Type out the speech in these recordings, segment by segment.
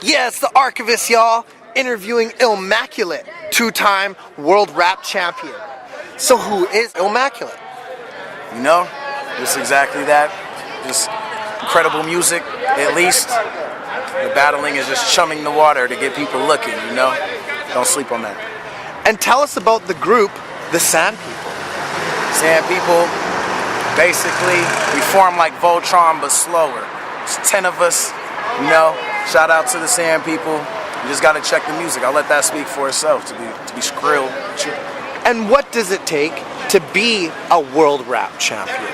Yeah, it's the Archivest, y'all, interviewing Immaculate, two-time world rap champion. So who is Immaculate? You know, just exactly that. Just incredible music, at least. The battling is just chumming the water to get people looking, you know? Don't sleep on that. And tell us about the group, the Sandpeople. Sandpeople, basically, we form like Voltron, but slower. It's 10 of us, you know? Shout out to the Sandpeople. You just gotta check the music. I'll let that speak for itself, to be skrill. And what does it take to be a world rap champion?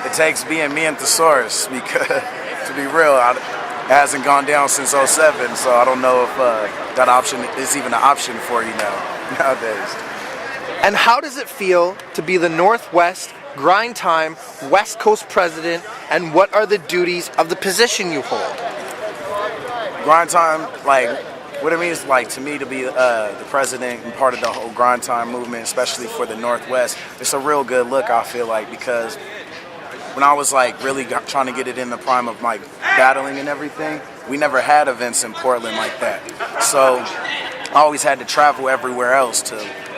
It takes being me and TheSaurus, because to be real, it hasn't gone down since '07, so I don't know if that option is even an option for you nowadays. And how does it feel to be the Northwest Grind Time Westcoast president, and what are the duties of the position you hold? Grind Time, like, what it means, like, to me, to be the president and part of the whole Grind Time movement, especially for the Northwest, it's a real good look, I feel like, because when I was, like, really trying to get it in the prime of, like, battling and everything, we never had events in Portland like that. So I always had to travel everywhere else, to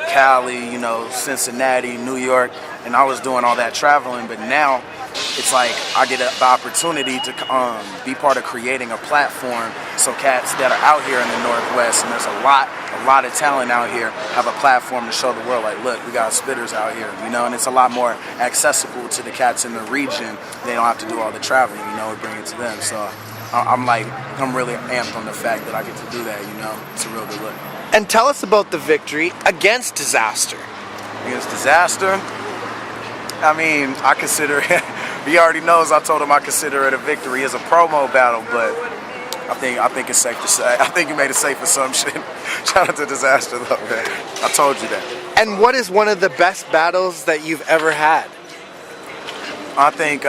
Cali, you know, Cincinnati, New York, and I was doing all that traveling, but now it's like I get the opportunity to be part of creating a platform so cats that are out here in the Northwest, and there's a lot of talent out here, have a platform to show the world, like, look, we got spitters out here, you know, and it's a lot more accessible to the cats in the region. They don't have to do all the traveling, you know, we bring it to them. So I'm really amped on the fact that I get to do that, you know. It's a real good look. And tell us about the victory against Disaster. Against Disaster? I mean, I consider it, he already knows I told him I consider it a victory. It's a promo battle, but I think it's safe to say. I think you made a safe assumption. Shout out to Disaster though, man. I told you that. And what is one of the best battles that you've ever had? I think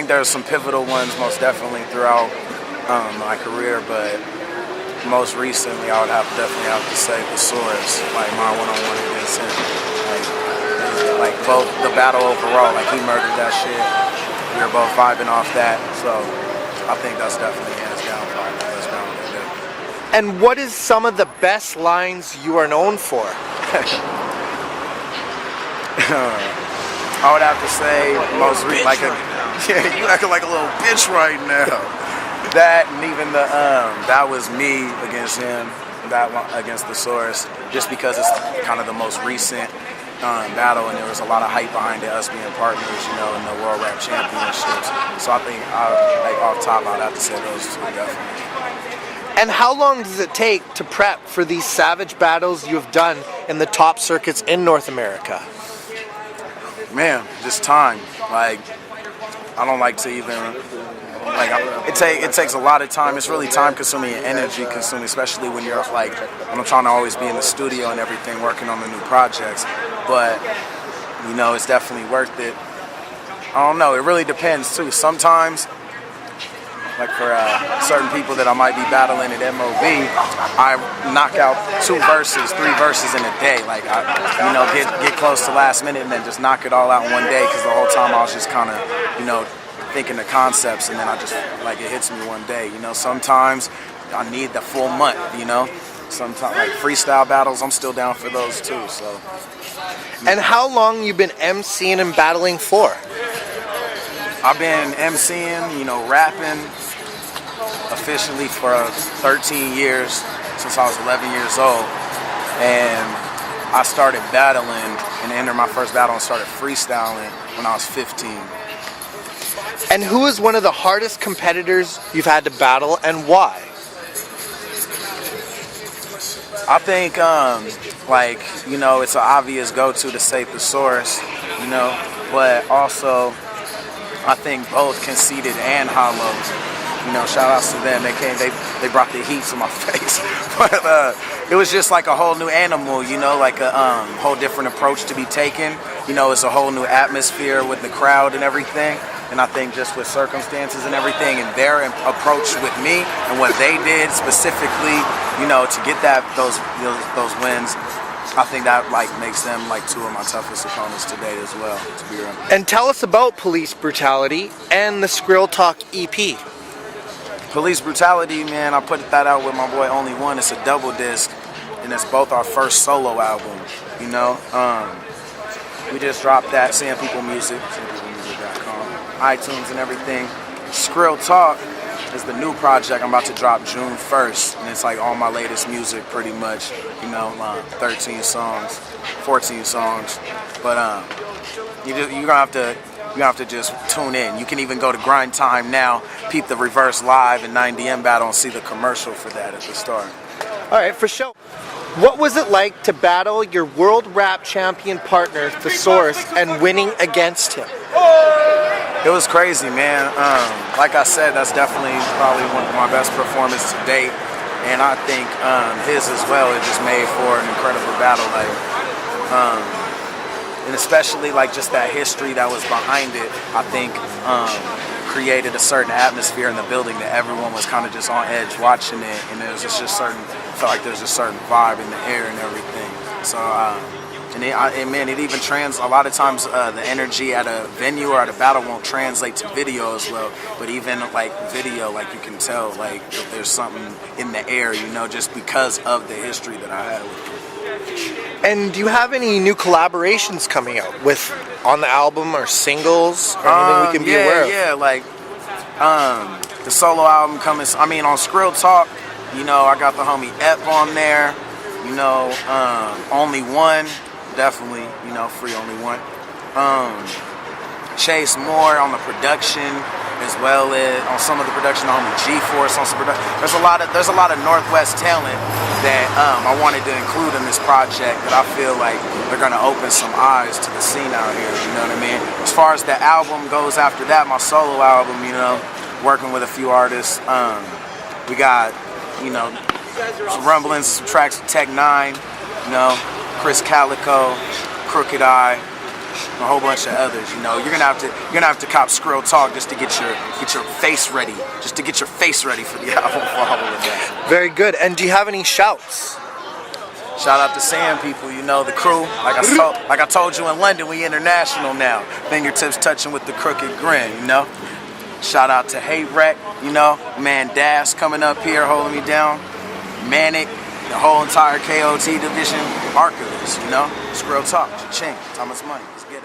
there's some pivotal ones most definitely throughout my career, but most recently I would definitely have to say TheSaurus, like my one-on-one against him. Like both the battle overall, like he murdered that shit. We were both vibing off that, so I think that's definitely hands down the best battle they did. And what is some of the best lines you are known for? I would have to say most recently, like yeah, you acting like a little bitch right now. That and even the that was me against him, that one against TheSaurus, just because it's kind of the most recent battle, and there was a lot of hype behind it, us being partners, you know, in the World Rap Championships. So I think, like off top, I'd have to say those two definitely. And how long does it take to prep for these savage battles you've done in the top circuits in North America? Man, just time. Like, I don't like to even, like, it takes a lot of time. It's really time consuming and energy consuming, especially when you're like, I'm trying to always be in the studio and everything, working on the new projects. But, you know, it's definitely worth it. I don't know, it really depends too. Sometimes, like for certain people that I might be battling at MOV, I knock out 2 verses, 3 verses in a day. Like, I, you know, get close to last minute and then just knock it all out in one day, because the whole time I was just kind of, you know, thinking the concepts, and then I just, like, it hits me one day, you know. Sometimes I need the full month, you know. Sometimes, like, freestyle battles, I'm still down for those too, so. And how long you been MCing and battling for? I've been MCing, you know, rapping officially for 13 years, since I was 11 years old. And I started battling and entered my first battle and started freestyling when I was 15. And who is one of the hardest competitors you've had to battle, and why? I think, like, you know, it's an obvious go-to to say TheSaurus, you know, but also I think both Conceited and Hollow, you know, shout outs to them. They came, they brought the heat to my face. But it was just like a whole new animal, you know, like a whole different approach to be taken. You know, it's a whole new atmosphere with the crowd and everything. And I think just with circumstances and everything and their approach with me and what they did specifically, you know, to get those wins, I think that like makes them like two of my toughest opponents today as well, to be real. And tell us about Police Brutality and the Skrill Talk EP. Police Brutality, man, I put that out with my boy Only One. It's a double disc, and it's both our first solo album, you know. We just dropped that, Sandpeople Music, sandpeoplemusic.com, iTunes and everything. Skrill Talk is the new project I'm about to drop June 1st, and it's like all my latest music pretty much, you know, 13 songs, 14 songs, but you're gonna have to just tune in. You can even go to Grind Time now, peep the Reverse Live and 9DM battle and see the commercial for that at the start. All right, for sure. What was it like to battle your world rap champion partner, TheSaurus, and winning against him? It was crazy, man. Like I said, that's definitely probably one of my best performances to date, and I think his as well. It just made for an incredible battle, like, and especially like just that history that was behind it. I think created a certain atmosphere in the building that everyone was kind of just on edge watching it, and there was just certain, felt like there's a certain vibe in the air and everything. So. And it even a lot of times the energy at a venue or at a battle won't translate to video as well. But even like video, like you can tell like that there's something in the air, you know, just because of the history that I had with it. And do you have any new collaborations coming out on the album or singles or anything we can be aware of? Yeah, like the solo album coming. I mean, on Skrill Talk, you know, I got the homie Ep on there. You know, Only One. Definitely, you know, free Only One. Chase Moore on the production, as well as on some of the production on the G-Force on some production. There's a lot of Northwest talent that I wanted to include in this project that I feel like they're gonna open some eyes to the scene out here. You know what I mean? As far as the album goes, after that, my solo album, you know, working with a few artists. We got, you know, some rumblings, some tracks with Tech 9, you know. Chris Calico, Crooked Eye, a whole bunch of others. You know, you're gonna have to cop Skrill Talk just to get your face ready, just to get your face ready for the album for all of that. Very good. And do you have any shouts? Shout out to Sandpeople, you know, the crew. Like I told you in London, we international now. Fingertips touching with the crooked grin, you know. Shout out to Hate Wreck, you know, man Das coming up here holding me down. Manic. The whole entire KOT division, Archivest, you know, Skrill Talk, cha-ching, Thomas Money, let's get it.